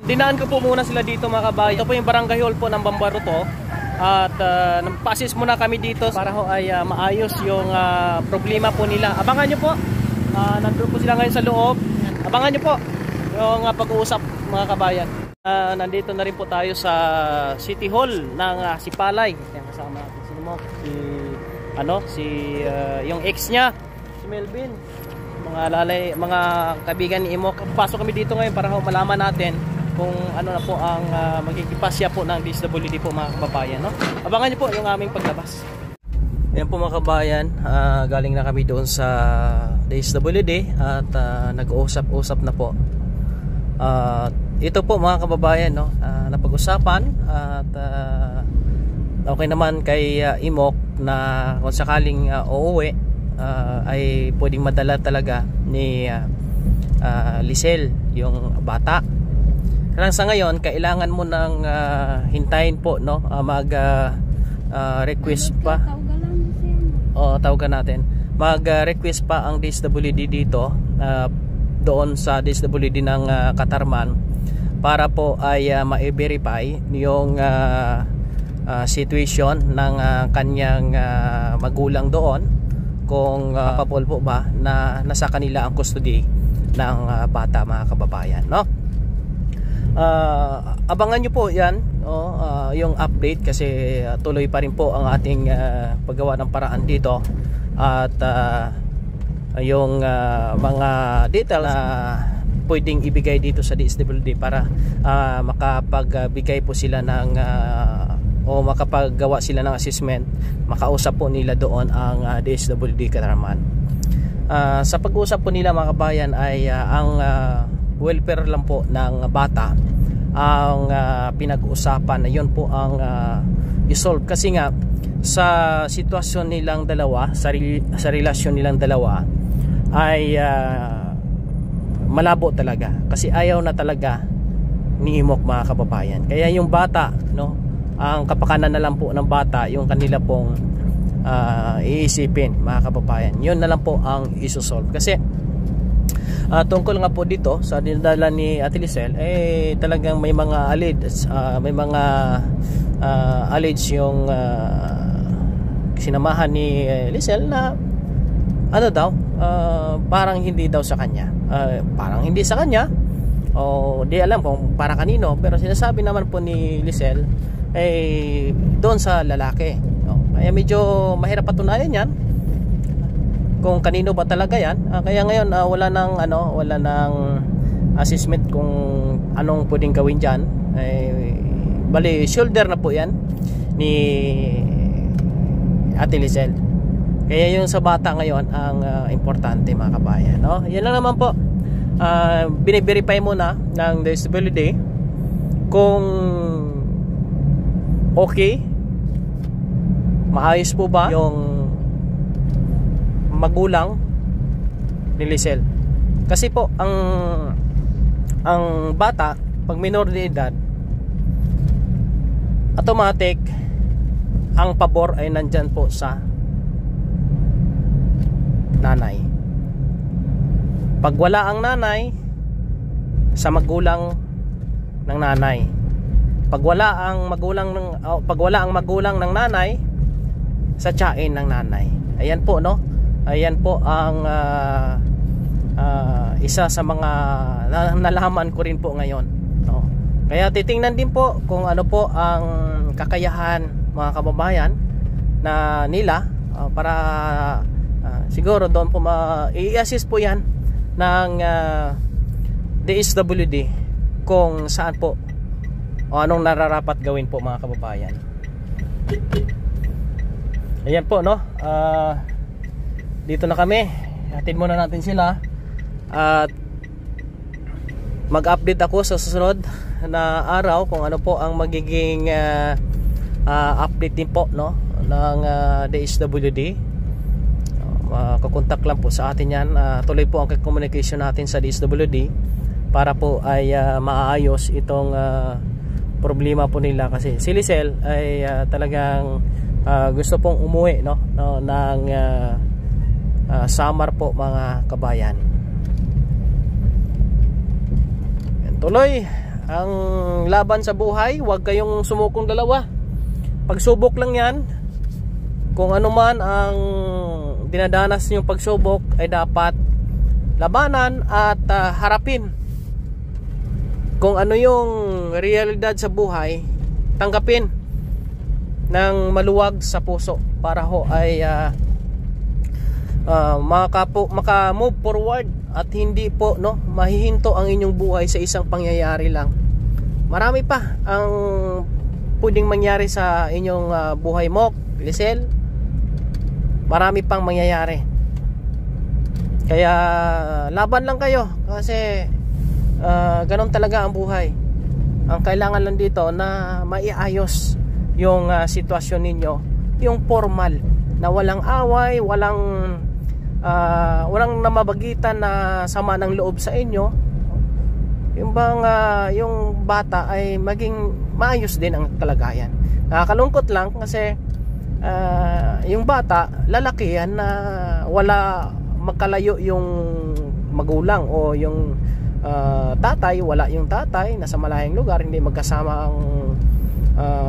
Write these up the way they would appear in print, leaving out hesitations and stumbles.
Dinaan ko po muna sila dito mga kabayan. Ito po yung barangay hall po ng Bambaruto. At nagpa-assist muna kami dito para ho ay maayos yung problema po nila. Abangan nyo po. Nandun po sila ngayon sa loob. Abangan nyo po yung pag-uusap mga kabayan. Nandito na rin po tayo sa City Hall ng Sipalay. Kasama natin yung ex niya, si Melvin. Mga kaibigan ni Imo. Pasok kami dito ngayon para malaman natin kung ano na po ang magkikipasya po ng DSWD po mga kababayan, no? Abangan niyo po yung aming paglabas. Ayan po mga kababayan, galing na kami doon sa DSWD at nag-uusap-usap na po. Ito po mga kababayan, no, napag-usapan at okay naman kay Imok na kung sakaling uuwi ay pwedeng madala talaga ni Lisel yung bata. Kaya sa ngayon kailangan mo nang hintayin po, no, request pa. Tawagan natin. Mag-request pa ang DSWD dito doon sa DSWD ng Katarman para po ay ma-verify yung situation ng kanyang magulang doon, kung kapable po ba na nasa kanila ang custody ng bata mga kababayan, no? Abangan nyo po yan, yung update kasi tuloy pa rin po ang ating paggawa ng paraan dito at yung mga details na pwedeng ibigay dito sa DSWD para makapagbigay po sila ng o makapaggawa sila ng assessment, makausap po nila doon ang DSWD Katarman. Sa pag-usap po nila mga kabayan ay ang welfare lang po ng bata ang pinag-uusapan na yun po ang isolve, kasi nga sa sitwasyon nilang dalawa, sa relasyon nilang dalawa ay malabo talaga, kasi ayaw na talaga ni Imok mga kababayan. Kaya yung bata, no, ang kapakanan na lang po ng bata yung kanila pong iisipin mga kababayan. Yun na lang po ang isosolve, kasi tungkol nga po dito sa dinadala ni Ate Lisel talagang may mga alleged yung sinamahan ni Lisel na ano daw, parang hindi daw sa kanya, parang hindi sa kanya, o di alam kung para kanino, pero sinasabi naman po ni Lisel doon sa lalaki, no? Kaya medyo mahirap patunayan yan kung kanino ba talaga yan. Kaya ngayon wala nang assessment kung anong pwedeng gawin dyan. Bali shoulder na po yan ni Ate Lisel. Kaya yung sa bata ngayon ang importante mga kabayan, no? Yan lang naman po. Bine-verify muna ng DSWD kung okay, maayos po ba yung magulang ni Lisel. Kasi po ang bata pag minor de edad, automatic ang pabor ay nandyan po sa nanay. Pag wala ang nanay, sa magulang ng nanay. Pag wala ang magulang ng nanay, sa tiyain ng nanay. Ayan po, no? Ayan po ang isa sa mga nalaman ko rin po ngayon, no? Kaya titingnan din po kung ano po ang kakayahan mga kababayan na nila para siguro doon po i-assist po yan ng DSWD kung saan po o anong nararapat gawin po mga kababayan. Ayan po, no? Dito na kami. Hatid muna natin sila at mag-update ako sa susunod na araw kung ano po ang magiging update din po, no, ng DSWD. Kakontak lang po sa atin yan. Tuloy po ang communication natin sa DSWD para po ay maayos itong problema po nila, kasi si Lisel ay talagang gusto pong umuwi, no, ng summer po mga kabayan. Tuloy ang laban sa buhay, huwag kayong sumukong dalawa. Pagsubok lang yan. Kung ano man ang dinadanas niyong pagsubok ay dapat labanan at harapin. Kung ano yung realidad sa buhay, tanggapin ng maluwag sa puso para ho ay maka-move forward at hindi po mahihinto ang inyong buhay sa isang pangyayari lang. Marami pa ang pwedeng mangyari sa inyong buhay mo, Lisel. Marami pang mangyayari. Kaya laban lang kayo kasi ganon talaga ang buhay. Ang kailangan lang dito na maiayos yung sitwasyon ninyo, yung formal, na walang away, walang namabagitan na sama ng loob sa inyo. Yung bang yung bata ay maging maayos din ang kalagayan. Nakakalungkot lang kasi yung bata, lalaki yan na wala magkalayo yung magulang o yung tatay, wala yung tatay, nasa malayong lugar, hindi magkasama ang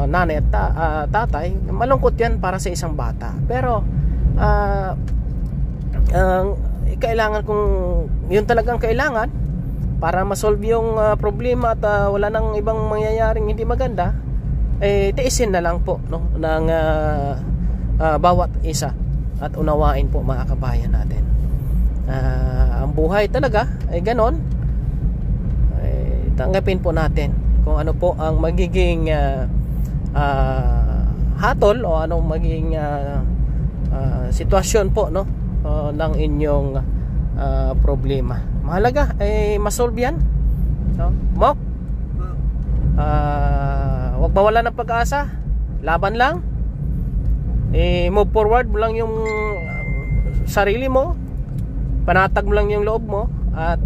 nanay at tatay. Malungkot yan para sa isang bata. Pero kailangan, kung yun talagang kailangan para masolve yung problema at wala nang ibang mangyayaring hindi maganda, tiisin na lang po ng bawat isa at unawain po, mga kabayan natin. Ang buhay talaga ay ganon. Tanggapin po natin kung ano po ang magiging hatol o anong magiging sitwasyon po ng inyong problema. Mahalaga ay masolve yan, Mok. Huwag mawala ng pag-asa, laban lang, move forward mo lang yung sarili mo, panatag mo lang yung loob mo. At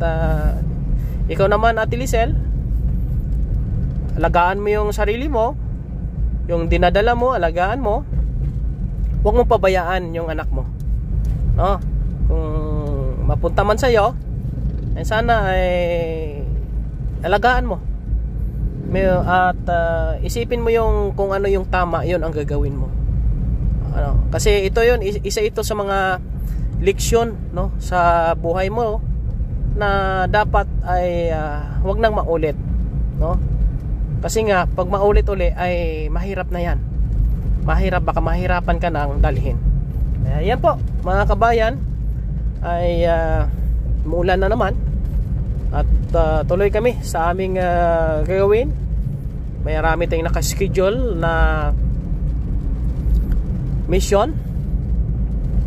ikaw naman, Ate Lisel, alagaan mo yung sarili mo, yung dinadala mo, alagaan mo. Huwag mong pabayaan yung anak mo, kung mapunta man sa'yo, sana ay alagaan mo at isipin mo yung kung ano yung tama, yun ang gagawin mo. Kasi ito yun, isa ito sa mga leksyon sa buhay mo na dapat ay wag nang maulit, kasi nga pag maulit-uli ay mahirap na yan. Baka mahirapan ka nang dalhin. Yan po, mga kabayan, ay muulan na naman at tuloy kami sa aming gagawin. May marami tayong nakaschedule na mission.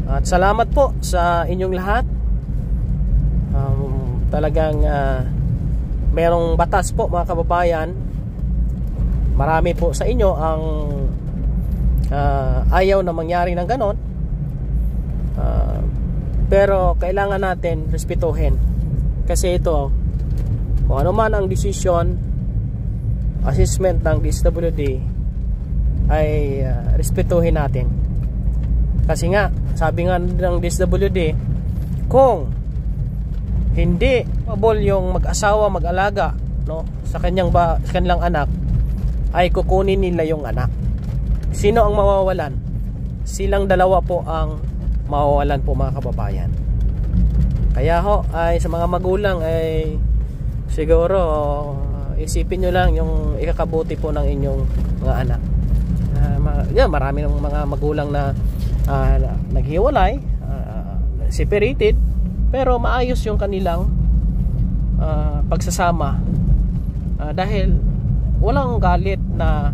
At salamat po sa inyong lahat. Talagang merong batas po, mga kababayan. Marami po sa inyo ang ayaw na mangyari ng ganon. Pero kailangan natin respetuhin. Kasi ito, kung ano man ang decision, assessment ng DSWD, ay respetuhin natin. Kasi nga, sabi nga ng DSWD, kung hindi capable yung mag-asawa mag-alaga sa kanilang anak, ay kukunin nila yung anak. Sino ang mawawalan? Silang dalawa po ang mawawalan po, mga kababayan. Kaya ay sa mga magulang ay siguro isipin nyo lang yung ikakabuti po ng inyong mga anak. Marami ng mga magulang na naghiwalay, separated, pero maayos yung kanilang pagsasama dahil walang galit na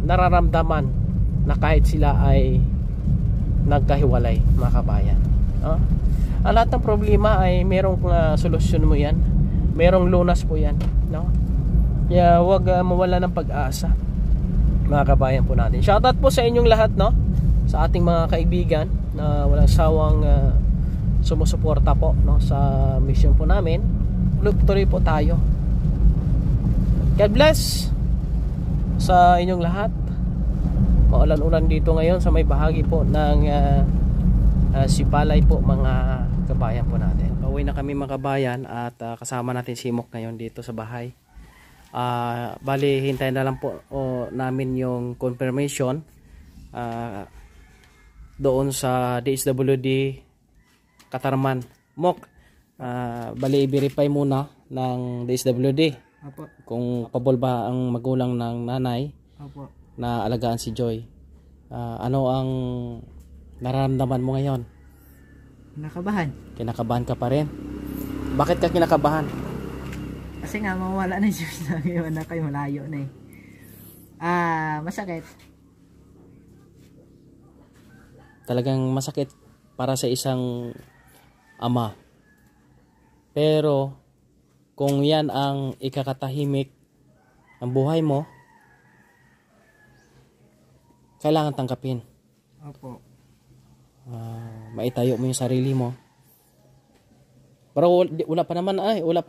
nararamdaman na kahit sila ay nagkahiwalay, mga kabayan. Ang lahat ng problema ay merong solusyon mo yan, merong lunas po yan, kaya huwag mawala ng pag-asa, mga kabayan po natin. Shoutout po sa inyong lahat, sa ating mga kaibigan na walang sawang sumusuporta po sa mission po namin. Tuloy po tayo. God bless sa inyong lahat. Maulan-ulan dito ngayon sa may bahagi po ng Sipalay po mga kabayan po natin. Pauwi na kami mga kabayan at kasama natin si Mok ngayon dito sa bahay. Bali hintayin na lang po namin yung confirmation doon sa DSWD Katarman. Mok, bali i-verify muna ng DSWD. Opo. Kung pabol ba ang magulang ng nanay. Opo. Na alagaan si Joy. Ano ang nararamdaman mo ngayon? Nakabahan. Kinakabahan ka pa rin? Bakit ka kinakabahan? Kasi nga mawala na siya sa ngayon na kayo malayo na eh. Masakit. Talagang masakit para sa isang ama. Pero kung yan ang ikakatahimik ang buhay mo, kailangan tangkapin. Opo. Maitayo mo yung sarili mo. Pero wala pa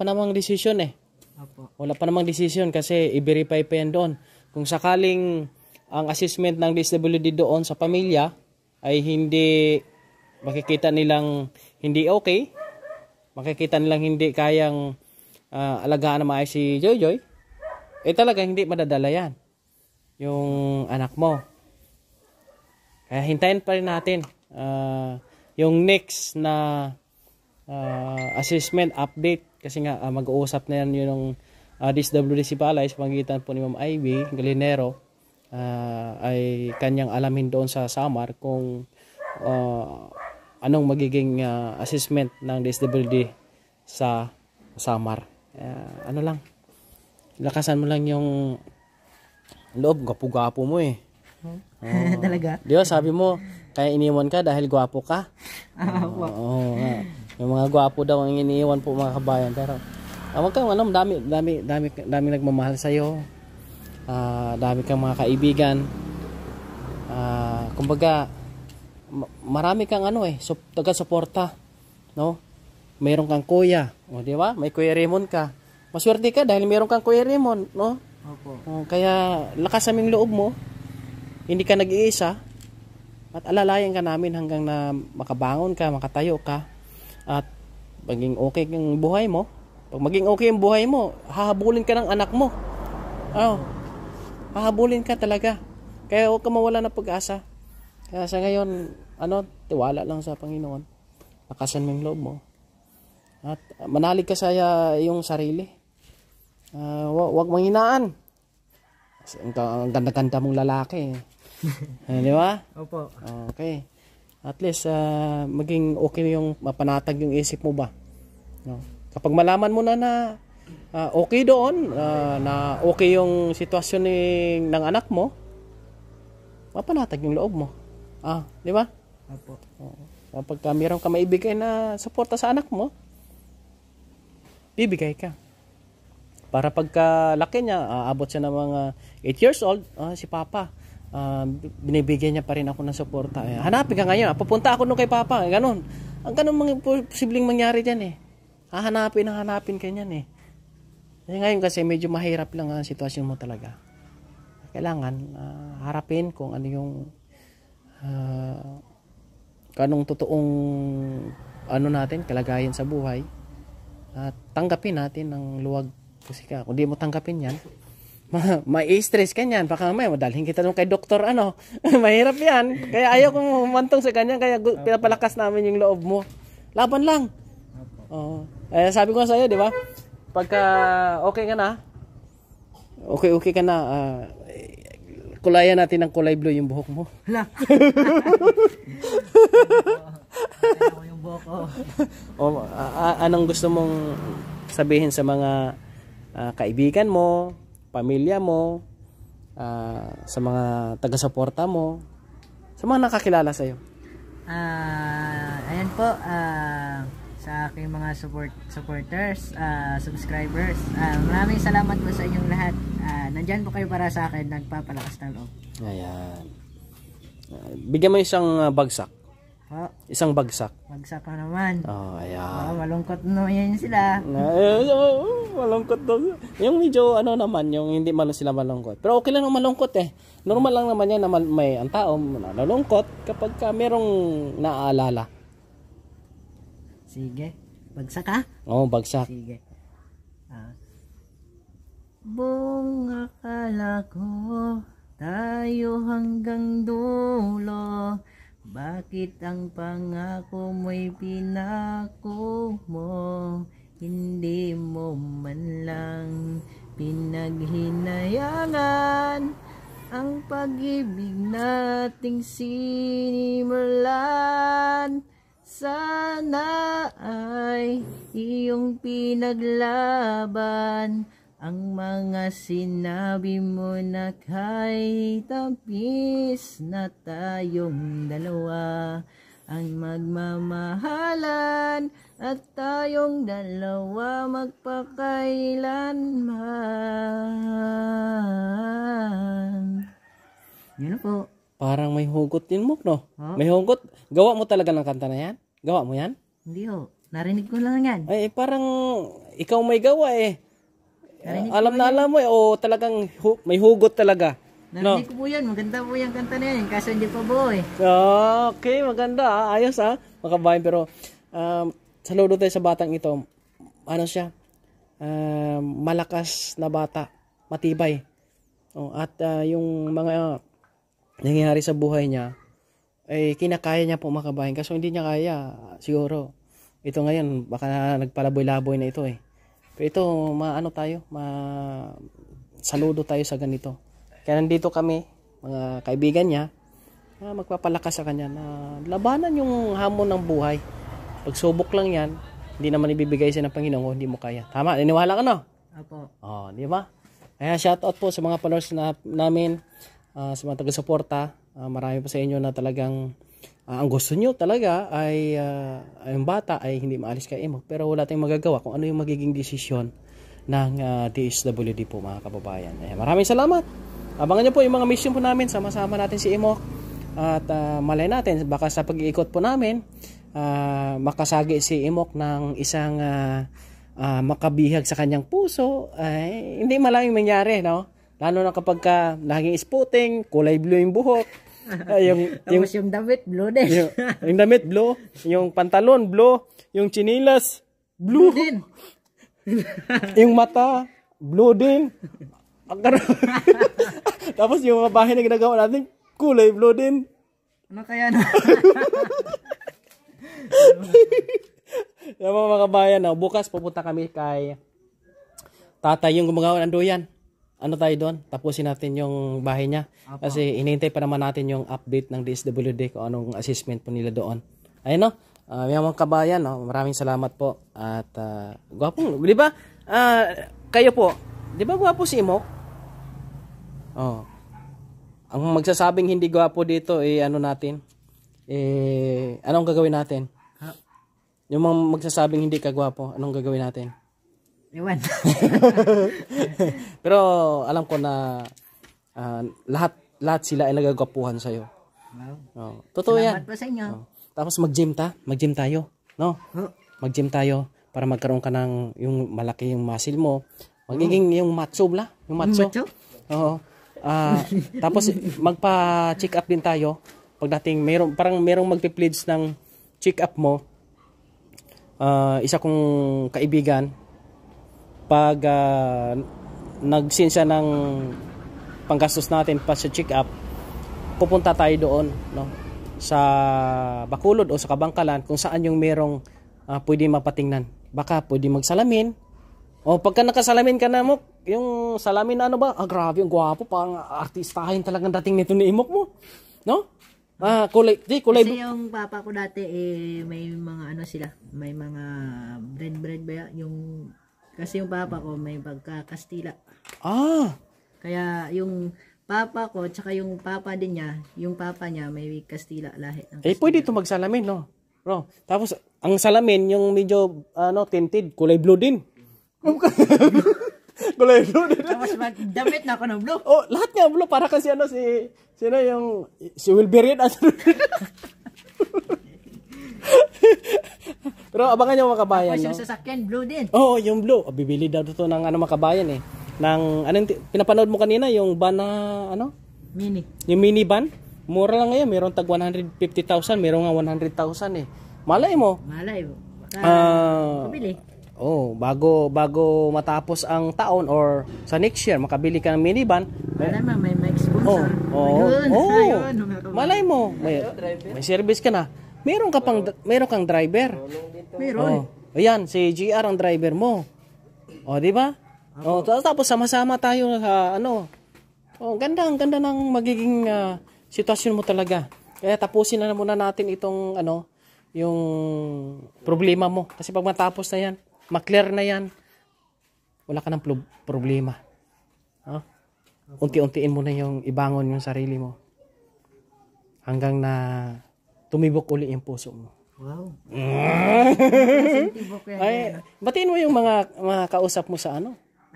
namang desisyon eh. Opo. Wala pa namang desisyon kasi i-verify pa yan doon. Kung sakaling ang assessment ng DSWD doon sa pamilya ay hindi makikita nilang hindi okay, makikita nilang hindi kayang alagaan na maayos si Joy, talaga hindi madadala yan yung anak mo. Kaya hintayin pa rin natin yung next na assessment update kasi nga mag-uusap na yan yung DSWD Sipalay sa pagitan po ni Ma'am Ivy Galinero ay kanyang alamin doon sa Samar kung anong magiging assessment ng DSWD sa Samar. Ano lang, lakasan mo lang yung loob, gwapo-gwapo mo eh. Talaga? Di ba sabi mo, kaya iniwan ka dahil gwapo ka? Yung mga gwapo daw ang iniwan po mga kabayan. Pero wag kang dami nagmamahal sa'yo. Dami kang mga kaibigan. Kumbaga, marami kang taga-suporta. No? Mayroon kang kuya. Di ba? May Kuya Raymond ka. Maswerte ka dahil mayroon kang Kuya Raymond. No? Opo. Kaya lakas aming loob mo. Hindi ka nag-iisa at alalayan ka namin hanggang na makabangon ka, makatayo ka at maging okay yung buhay mo. Pag maging okay yung buhay mo, hahabulin ka ng anak mo. Hahabulin ka talaga. Kaya huwag ka mawala ng pag-asa. Kaya sa ngayon, tiwala lang sa Panginoon. Lakasan mo yung loob mo. At manalig ka sa iyong sarili. Huwag manghinaan. Ang ganda-ganda mong lalaki. Di ba? Opo. Okay. At least maging okay yung mapanatag yung isip mo ba? No? Kapag malaman mo na okay doon, na okay yung sitwasyon ng anak mo, mapanatag yung loob mo. Di ba? Opo. Kapag mayroon ka maibigay na suporta sa anak mo, bibigay ka. Para pagka laki niya, abot siya ng mga 8 years old, si Papa, binibigyan niya pa rin ako ng suporta. Hanapin ka ngayon, pupunta ako nung kay Papa. Ganon. Ang ganun posibleng mangyari dyan eh. Hanapin ka niyan eh. Ngayon kasi medyo mahirap lang ang sitwasyon mo talaga. Kailangan harapin kung ano yung kanong totoong natin, kalagayan sa buhay. At tanggapin natin ng luwag. Kasi kung di mo tanggapin yan, ma-stress ka niyan. Baka may madalhin kita nung kay doktor, mahirap yan. Kaya ayaw kong humantong sa ganyan, kaya pinapalakas namin yung loob mo. Laban lang. Sabi ko sa iyo, di ba? Pagka okay ka na, kulayan natin ng kulay blue yung buhok mo. Hala. Yung buhok ko. Anong gusto mong sabihin sa mga kaibigan mo, pamilya mo, sa mga taga-suporta mo, sa mga nakakilala sa'yo? Ayan po, sa aking mga supporters, subscribers, maraming salamat po sa inyong lahat. Nandyan po kayo para sa akin, nagpapalakas ng loob. Ayan. Bigyan mo isang bagsak. Isang bagsak. Bagsak na naman. Ayan. Malungkot no yan sila. Malungkot daw. Yung medyo naman, yung hindi man sila malungkot. Pero okay lang ang malungkot eh. Normal lang naman yan na may ang tao nalulungkot kapag merong naaalala. Sige. Bagsak ha? Oo, bagsak. Sige. Buong akala ko tayo hanggang dulo. Bakit ang pangako mo'y pinako mo? Hindi mo man lang pinaghinayangan ang pag-ibig nating sinimulan. Sana ay iyong pinaglaban ang mga sinabi mo na kahit tapis na tayong dalawa ang magmamahalan at tayong dalawa magpakailanman. Yun na po. Parang may hugot din mo, no? Huh? May hugot. Gawa mo talaga ng kanta na yan? Gawa mo yan? Hindi ho. Narinig ko lang yan. Ay, parang ikaw may gawa eh. Alam na alam mo eh. O talagang may hugot talaga. Narinig ko po yan. Maganda po yung kanta na yan. Kaso hindi pa buo eh. Okay, maganda. Ayos makabayan. Pero saludo tayo sa batang ito. Ano siya? Malakas na bata. Matibay. At yung mga nangyayari sa buhay niya, ay kinakaya niya po makabayan. Kaso hindi niya kaya. Siguro. Ito ngayon, baka nagpalaboy-laboy na ito eh. Pero ito, saludo tayo sa ganito. Kaya nandito kami, mga kaibigan niya, magpapalakas sa kanya na labanan yung hamon ng buhay. Pagsubok lang yan, hindi naman ibibigay siya ng Panginoon kung hindi mo kaya. Tama, niniwala ka no? Opo. Di ba? Kaya shoutout po sa mga followers namin, sa mga taga-suporta. Marami po sa inyo na talagang ang gusto nyo talaga ay yung bata ay hindi maalis kay Imok, pero wala tayong magagawa kung ano yung magiging desisyon ng DSWD po mga kababayan. Maraming salamat. Abangan nyo po yung mga mission po namin. Sama-sama natin si Imok at malay natin baka sa pag-iikot po namin makasagi si Imok ng isang makabihag sa kanyang puso. Ay hindi malaming mangyari, no? Lalo na kapag naging spotting, kulay blue yung buhok. Tapos yung damit, blue din. yung damit, blue. Yung pantalon, blue. Yung chinilas, blue. din. Yung mata, blue din. Tapos yung mga bahay na ginagawa natin, kulay blue din. Ano kaya na? Yung mga kabayan, bukas pupunta kami kay tatay yung gumagawa ng duyan. Ano tayo doon? Tapusin natin yung bahay niya. Apa. Kasi inintay pa naman natin yung update ng DSWD kung anong assessment po nila doon. Ayun no? Yung mga kabayan, maraming salamat po. At gwapong, di ba? Kayo po, di ba gwapo si Imok? Ang magsasabing hindi gwapo dito, ano natin? Anong gagawin natin? Yung mga magsasabing hindi ka gwapo, anong gagawin natin? Iwan. Pero alam ko na lahat sila ay nagagwapuhan sa'yo. Wow. Totoo Salamat yan. po sa inyo. Tapos mag-gym tayo. No? Mag-gym tayo para magkaroon ka ng yung malaki yung muscle mo. Magiging yung macho bla. Yung macho. Oo. Tapos magpa-check up din tayo. Pagdating merong magpi-pledge ng check up mo. Isa kong kaibigan pag nag-send siya ng panggastos natin pa sa check up, pupunta tayo doon, no, sa Bacolod o sa Kabangkalan kung saan yung merong pwede mapatingnan. Baka pwede magsalamin. O pagka nakasalamin ka na mo, yung salamin na grabe, ang gwapo, pang artistahin talagang dating nito ni Imok mo. No? Kulay. Kasi yung papa ko dati may mga sila, may mga bread ba yung. Kasi yung papa ko may pagka-Kastila. Kaya yung papa ko, tsaka yung papa din niya, yung papa niya may Kastila lahi. Pwede ito magsalamin, no? Bro. Tapos, ang salamin, yung medyo, tinted, kulay blue din. Kulay blue din. Tapos magdamit na ako ng blue. Lahat nga blue. Para kasi si Wilberin. Pero abangan nyo mga kabayan. Tapos yung sasakyan, blue din. Yung blue. Bibili daw ito ng mga kabayan eh. Pinapanood mo kanina yung van na Mini. Yung mini van. Mura lang ngayon. Meron tag 150,000. Meron nga 100,000 eh. Malay mo. Makabili. Bago matapos ang taon or sa next year makabili ka ng minivan. Wala naman, may sponsor. Ayun, Malay mo, may service ka na. Meron kang driver. Meron. Ayan, si GR ang driver mo. Di ba? Tapos sama-sama tayo sa ganda ng magiging sitwasyon mo talaga. Kaya tapusin na muna natin itong yung problema mo. Kasi pag matapos na yan, maklear na yan, wala ka ng problema. Unti-untiin mo na yung ibangon yung sarili mo. Hanggang na tumibok uli yung puso mo. Wow. Batiin mo yung mga kausap mo sa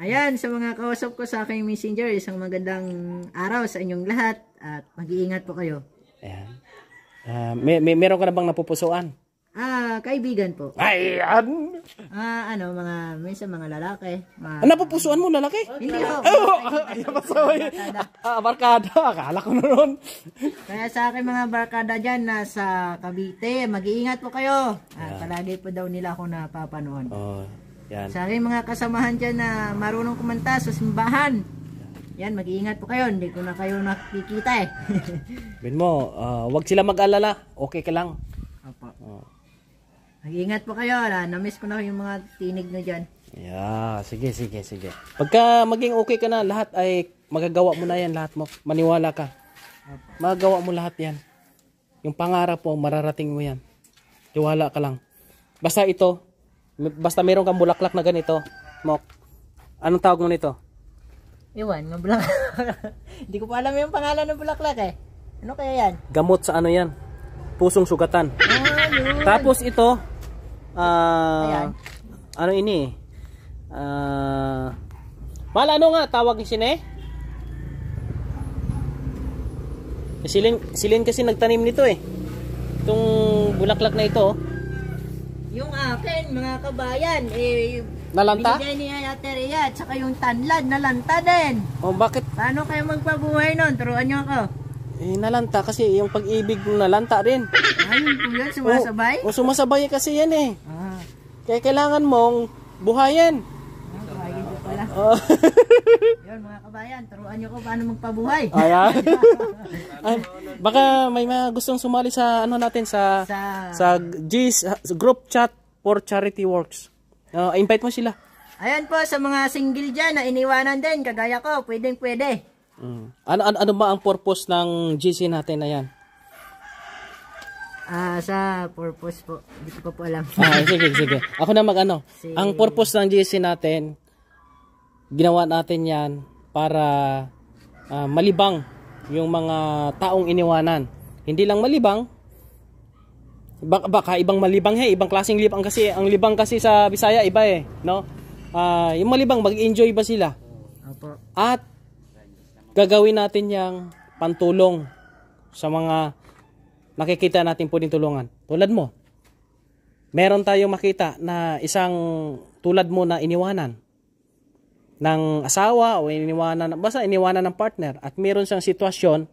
Ayan, sa mga kausap ko sa aking messenger, isang magandang araw sa inyong lahat at mag-iingat po kayo. Ayan. Meron ka na bang napupusuan? Kaibigan po. Ayan! Minsan mga lalaki. Napupusuan mo lalaki? Hindi po. Barkada. Akala ko na ron. Kaya sa akin mga barkada dyan nasa Cavite, mag-iingat po kayo. Palagi po daw nila ako napapanood. Yan. Sa aking mga kasamahan dyan na marunong kumanta sa simbahan. Yan, mag-iingat po kayo. Hindi ko na kayo nakikita Bin mo, wag sila mag-alala. Okay ka lang. Opo. Mag-iingat po kayo. Na-miss ko na yung mga tinig nyo dyan. Yeah, sige. Pagka maging okay ka na, lahat ay magagawa mo na yan lahat mo. Maniwala ka. Magagawa mo lahat yan. Yung pangarap mo, mararating mo yan. Tiwala ka lang. Basta meron kang bulaklak na ganito, Mok. Anong tawag mo nito? Iwan, ng bulaklak. Hindi ko pa alam yung pangalan ng bulaklak Ano kaya yan? Gamot sa yan? Pusong sugatan. Yun. Tapos ito, Ayan. Mahal, nga tawag ni Sine? Silin kasi nagtanim nito Itong bulaklak na ito. Yung akin, mga kabayan, Nalanta? binigay ni Ayateria at saka yung tanlad, nalanta din. Bakit? Paano kayo magpabuhay nun? Turuan nyo ako. Nalanta kasi yung pag-ibig nalanta rin. Yun po yun, sumasabay? Sumasabay kasi yan Kaya kailangan mong buhayin. Buhayin ko pala. Yun mga kabayan, turuan nyo ko paano magpabuhay. Ayan. Baka may mga gustong sumali sa natin sa group chat for charity works. Invite mo sila. Ayan po sa mga single dyan na iniwanan din kagaya ko, pwede. Ano ba ang purpose ng GC natin na yan? Sa purpose po, hindi ko pa po alam. Sige. Ako na Ang purpose ng GC natin, ginawa natin yan para malibang yung mga taong iniwanan. Hindi lang malibang, baka ibang malibang ibang klaseng libang kasi. Ang libang kasi sa Bisaya iba no? Yung malibang, mag-enjoy ba sila? Opo. At gagawin natin yung pantulong sa mga nakikita natin pwedeng tulungan. Tulad mo, meron tayong makita na isang tulad mo na iniwanan ng asawa o iniwanan ng partner at meron siyang sitwasyon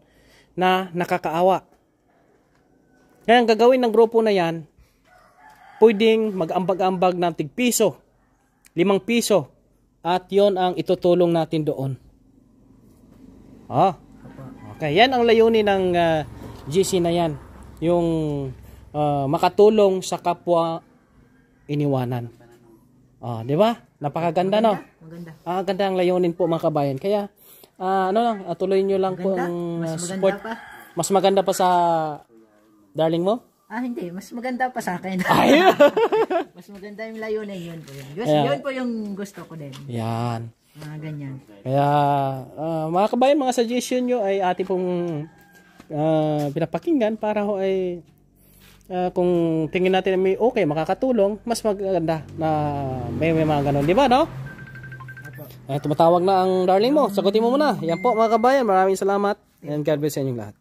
na nakakaawa. Kaya ang gagawin ng grupo na yan, pwedeng mag-ambag-ambag ng tig-piso, 5 piso, at yon ang itutulong natin doon. Okay, yan ang layunin ng GC na yan. Yung makatulong sa kapwa iniwanan. Di ba? Napakaganda, no? Maganda. Ganda ang layunin po mga kabayan. Kaya, tuloy nyo lang po ang support. Mas maganda pa sa darling mo? Hindi. Mas maganda pa sa akin. Mas maganda yung layunin yun po. Yun po yung gusto ko din. Yan. Mga ganyan. Kaya, mga kabayan, mga suggestion nyo ay ating pong pinapakinggan para ay kung tingin natin na may okay, makakatulong, mas maganda na may mga ganun. Di ba, no? Tumatawag na ang darling mo. Sagutin mo muna. Yan po mga kabayan. Maraming salamat. And God bless sa inyong lahat.